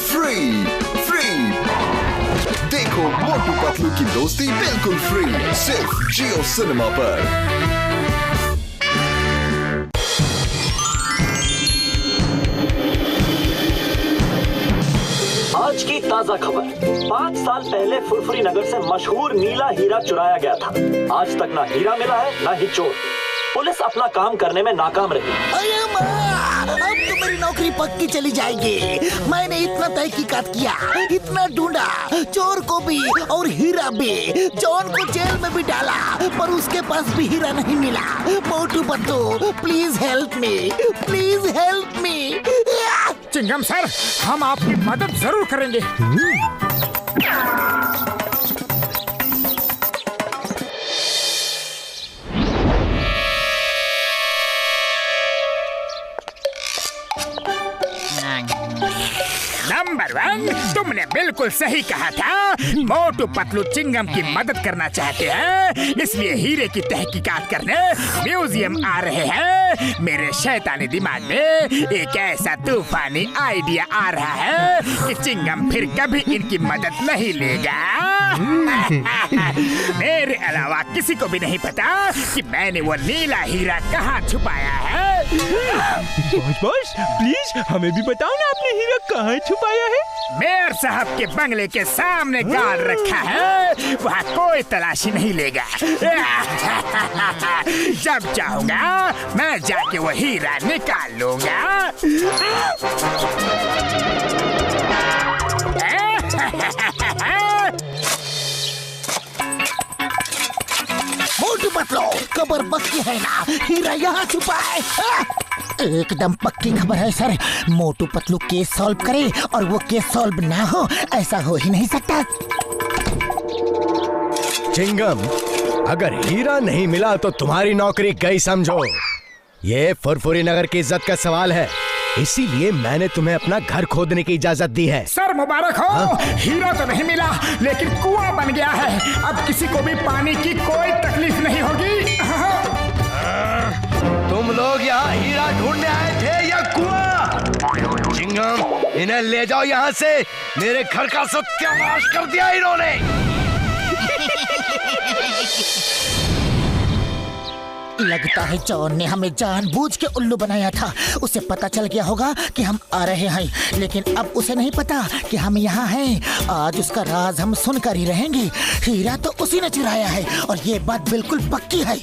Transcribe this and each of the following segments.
Free free. देखो मोटू पतलू की दोस्ती बिल्कुल फ्री, सिर्फ जियो सिनेमा पर। आज की ताजा खबर। 5 साल पहले फुरफुरी नगर से मशहूर नीला हीरा चुराया गया था। आज तक ना हीरा मिला है ना ही चोर। पुलिस अपना काम करने में नाकाम रही। अरे माँ, अब तो मेरी नौकरी पक्की चली जाएगी। मैंने इतना तहकीकात किया, इतना ढूंढा, चोर को भी और हीरा भी। जॉन को जेल में भी डाला, पर उसके पास भी हीरा नहीं मिला। Motu Patlu, please help me, please help me. Chingum sir, हम आपकी मदद जरूर करेंगे। नंबर 1, तुमने बिल्कुल सही कहा था। मोटू पतलू चिंगम की मदद करना चाहते हैं, इसलिए हीरे की तहकीकात करने म्यूजियम आ रहे हैं। मेरे शैतानी दिमाग में एक ऐसा तूफानी आइडिया आ रहा है कि चिंगम फिर कभी इनकी मदद नहीं लेगा। मेरे अलावा किसी को भी नहीं पता कि मैंने वो नीला हीरा कहाँ छुपाया है। बॉस प्लीज हमें भी बताओ ना, आपने हीरा कहाँ छुपाया है? मेयर साहब के बंगले के सामने गाड़ रखा है, वहाँ कोई तलाशी नहीं लेगा। जब चाहूंगा मैं जाके वो हीरा निकाल लूंगा। मोटू पतलू, खबर पक्की है ना? हीरा यहाँ छुपा है। एकदम पक्की खबर है sir. Motu Patlu case solve करे और वो केस सॉल्व ना हो, ऐसा हो ही नहीं सकता। चिंगम, अगर हीरा नहीं मिला तो तुम्हारी नौकरी गई समझो। ये फुरफुरी नगर की इज्जत का सवाल है, इसीलिए मैंने तुम्हें अपना घर खोदने की इजाजत दी है। सर मुबारक हो। हाँ? हीरा तो नहीं मिला, लेकिन कुआं बन गया है। अब किसी को भी पानी की कोई तकलीफ नहीं होगी। तुम लोग यहाँ हीरा ढूंढने आए थे या कुआं? चिंगम, इन्हें ले जाओ यहाँ से। मेरे घर का सत्यानाश कर दिया इन्होंने। लगता है जॉन ने हमें जानबूझ के उल्लू बनाया था। उसे पता चल गया होगा कि हम आ रहे हैं, लेकिन अब उसे नहीं पता कि हम यहाँ हैं। आज उसका राज हम सुनकर ही रहेंगे। हीरा तो उसी ने चुराया है और ये बात बिल्कुल पक्की है।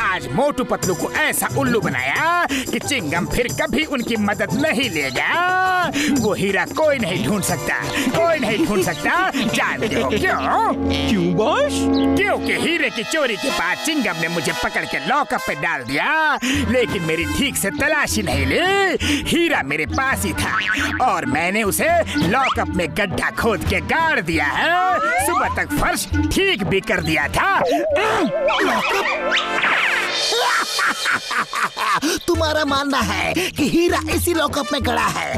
आज मोटू पतलू को ऐसा उल्लू बनाया कि चिंगम फिर कभी उनकी मदद नहीं लेगा। वो हीरा कोई नहीं ढूंढ सकता, कोई नहीं ढूंढ सकता। जानते हो क्यों? क्यों बॉस? क्योंकि हीरे की चोरी के बाद चिंगम ने मुझे पकड़ के लॉकअप पे डाल दिया, लेकिन मेरी ठीक से तलाशी नहीं ली। हीरा मेरे पास ही था और मैंने उसे लॉकअप में गड्ढा खोद के गाड़ दिया है। सुबह तक फर्श ठीक भी कर दिया था। तुम्हारा मानना है कि हीरा इसी लॉकअप में गड़ा है?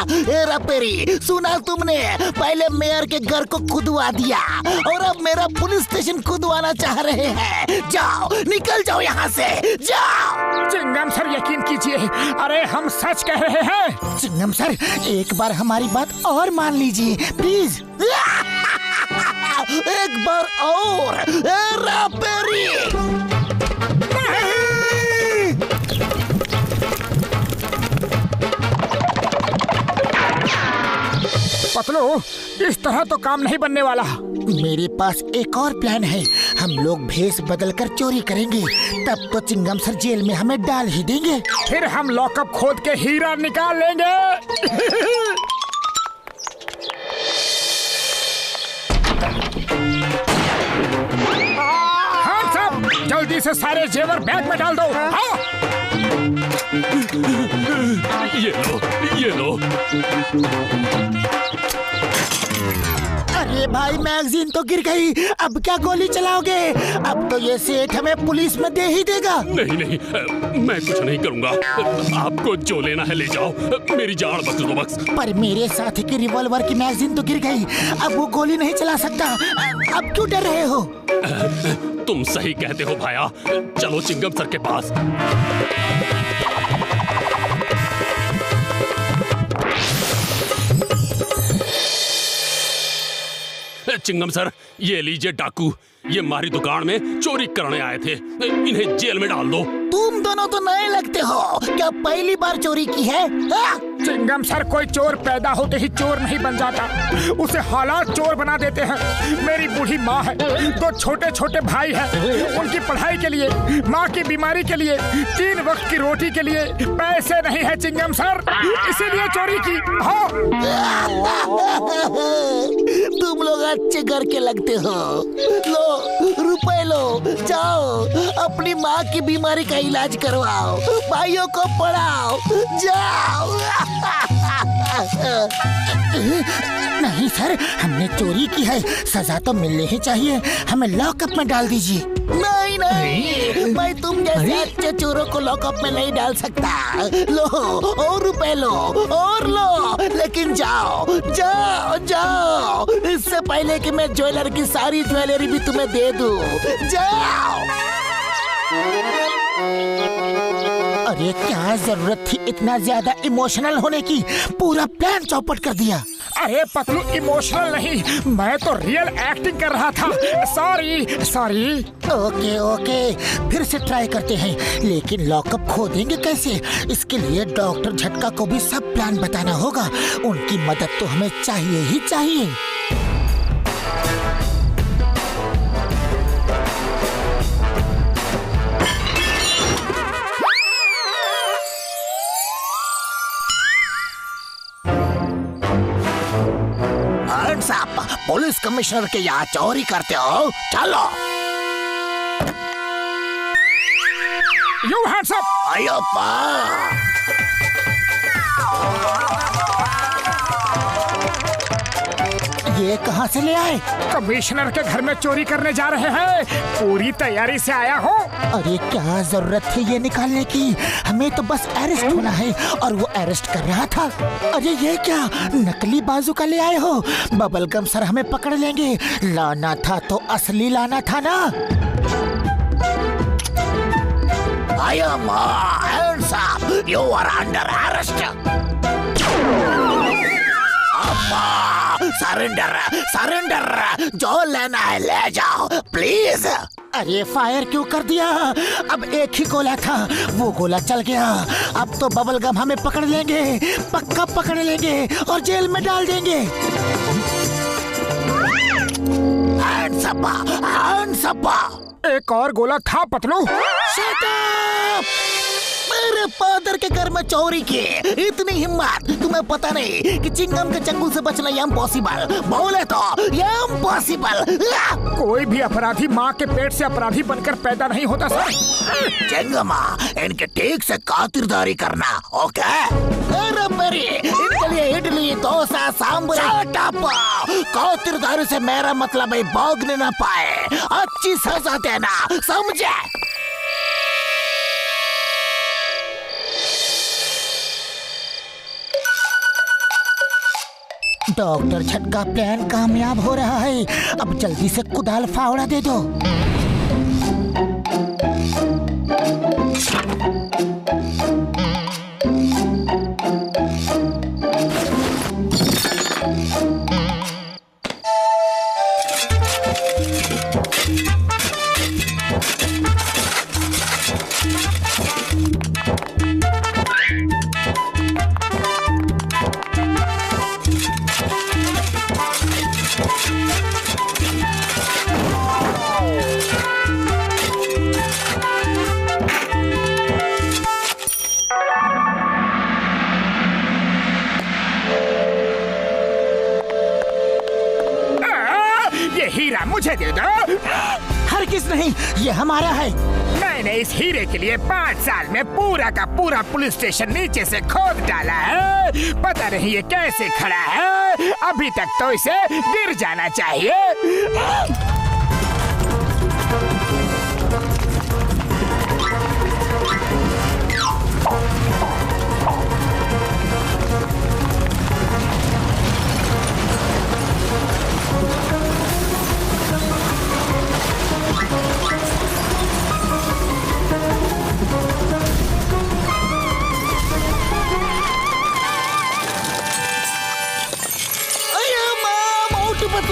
हेरा पेरी, सुना तुमने? पहले मेयर के घर को खुदवा दिया और अब मेरा पुलिस स्टेशन खुदवाना चाह रहे हैं। जाओ, निकल जाओ यहाँ से, जाओ। चिंगम सर, यकीन कीजिए, अरे हम सच कह रहे हैं। चिंगम सर, एक बार हमारी बात और मान लीजिए प्लीज। एक बार और। हेरा पेरी, पतलू, इस तरह तो काम नहीं बनने वाला। मेरे पास एक और प्लान है। हम लोग भेष बदलकर चोरी करेंगे, तब तो चिंगम सर जेल में हमें डाल ही देंगे। फिर हम लॉकअप खोद के हीरा निकाल लेंगे। हाँ साहब, जल्दी से सारे जेवर बैग में डाल दो। हाँ? ये लो। अरे भाई, मैगजीन तो गिर गई। अब क्या गोली चलाओगे? अब तो ये सेठ हमें पुलिस में दे ही देगा। नहीं, मैं कुछ नहीं करूंगा। आपको जो लेना है ले जाओ, मेरी जान बख्श दो बस। पर मेरे साथी की रिवॉल्वर की मैगजीन तो गिर गई, अब वो गोली नहीं चला सकता। अब क्यों डर रहे हो? तुम सही कहते हो भाया। चलो चिंगम सर के पास। चिंगम सर, ये लीजिए डाकू, ये हमारी दुकान में चोरी करने आए थे, इन्हें जेल में डाल दो। तुम दोनों तो नए लगते हो, क्या पहली बार चोरी की है? चिंगम सर, कोई चोर पैदा होते ही चोर नहीं बन जाता, उसे हालात चोर बना देते हैं। मेरी बूढ़ी माँ है, 2 छोटे छोटे भाई हैं, उनकी पढ़ाई के लिए, माँ की बीमारी के लिए, 3 वक्त की रोटी के लिए पैसे नहीं है चिंगम सर, इसीलिए चोरी की। हाँ। तुम लोग अच्छे घर के लगते हो। लो रुपए लो, जाओ अपनी माँ की बीमारी का इलाज करवाओ, भाइयों को पढ़ाओ, जाओ। नहीं सर, हमने चोरी की है, सजा तो मिलनी ही चाहिए, हमें लॉकअप में डाल दीजिए। नहीं नहीं, मैं तुम जैसे अच्छे चोरों को लॉकअप में नहीं डाल सकता। लो और रुपए लो और लो, लेकिन जाओ जाओ जाओ, इससे पहले कि मैं ज्वेलर की सारी ज्वेलरी भी तुम्हें दे दूं। जाओ। अरे क्या जरूरत थी इतना ज्यादा इमोशनल होने की, पूरा प्लान चौपट कर दिया। अरे पतलू, इमोशनल नहीं, मैं तो रियल एक्टिंग कर रहा था। Sorry sorry. ओके ओके, फिर से ट्राई करते हैं, लेकिन लॉकअप खोदेंगे कैसे? इसके लिए डॉक्टर झटका को भी सब प्लान बताना होगा, उनकी मदद तो हमें चाहिए ही चाहिए। साहब, पुलिस कमिश्नर के यहाँ चोरी करते हो? चलो। You hands up! आयो पा। ये कहाँ से ले आए? कमिश्नर के घर में चोरी करने जा रहे हैं, पूरी तैयारी से आया हूँ। अरे क्या जरूरत थी ये निकालने की, हमें तो बस अरेस्ट होना है, और वो अरेस्ट कर रहा था। अरे ये क्या नकली बाजूका ले आए हो? बबल गम सर हमें पकड़ लेंगे, लाना था तो असली लाना था ना। I am hands up. You are under arrest. Surrender surrender, जो लेना है ले जाओ प्लीज। अरे फायर क्यों कर दिया? अब एक ही गोला था, वो गोला चल गया। अब तो बबल गम हमें पकड़ लेंगे, पक्का पकड़ लेंगे और जेल में डाल देंगे। Hands up, hands up. एक और गोला था पतलू। Shut up! मेरे फादर के घर में चोरी की, इतनी हिम्मत? तुम्हें पता नहीं कि चिंगम के चंगुल से बचना इम्पॉसिबल, बोले तो इम्पॉसिबल। कोई भी अपराधी माँ के पेट से अपराधी बनकर पैदा नहीं होता सर। चिंगमा, इनके ठीक से खातिरदारी करना, ओके? अरे मेरी, इनके लिए इडली डोसा सांभर। खातिरदारी से मेरा मतलब है भागने न पाए, अच्छी सजा देना, समझे? डॉक्टर झटका प्लान कामयाब हो रहा है, अब जल्दी से कुदाल फावड़ा दे दो। हीरा मुझे दे दो। हरगिज़ नहीं, ये हमारा है। मैंने इस हीरे के लिए 5 साल में पूरा का पूरा पुलिस स्टेशन नीचे से खोद डाला है, पता नहीं ये कैसे खड़ा है, अभी तक तो इसे गिर जाना चाहिए।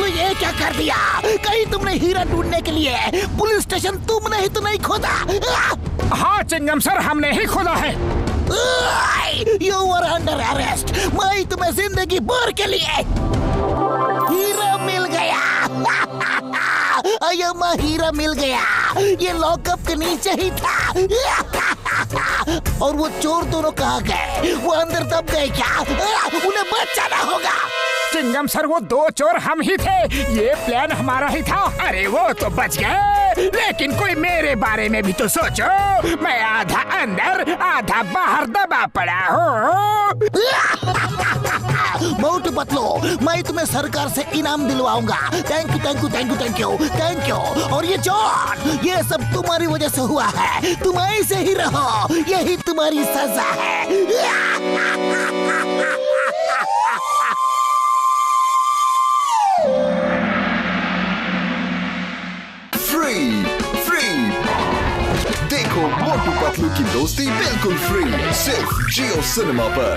ये क्या कर दिया। कहीं तुमने हीरा ढूंढने के लिए पुलिस स्टेशन तुमने ही तो नहीं खोदा? हाँ चिंगम सर, हमने ही खोदा है। You were under arrest। मैं तुम्हें जिंदगी भर के लिए हीरा मिल गया। अय्यम्मा हीरा मिल गया। ये लॉकअप के नीचे ही था। और वो चोर दोनों कहाँ गए? वो अंदर दब गए क्या? उन्हें बचाना होगा। चिंगम सर, वो दो चोर हम ही थे। ये प्लान हमारा ही था। अरे वो तो बच गए, लेकिन कोई मेरे बारे में भी तो सोचो। मैं आधा अंदर आधा बाहर दबा पड़ा हूँ। मोटू पतलू, मैं तुम्हें सरकार से इनाम दिलवाऊंगा। Thank you thank you thank you thank you thank you. और ये जॉन, ये सब तुम्हारी वजह से हुआ है। तुम ऐसे ही रहो, यही तुम्हारी सजा है। फ्री देखो मोटू पतलू की दोस्ती बिल्कुल फ्री, सिर्फ जियो सिनेमा पर।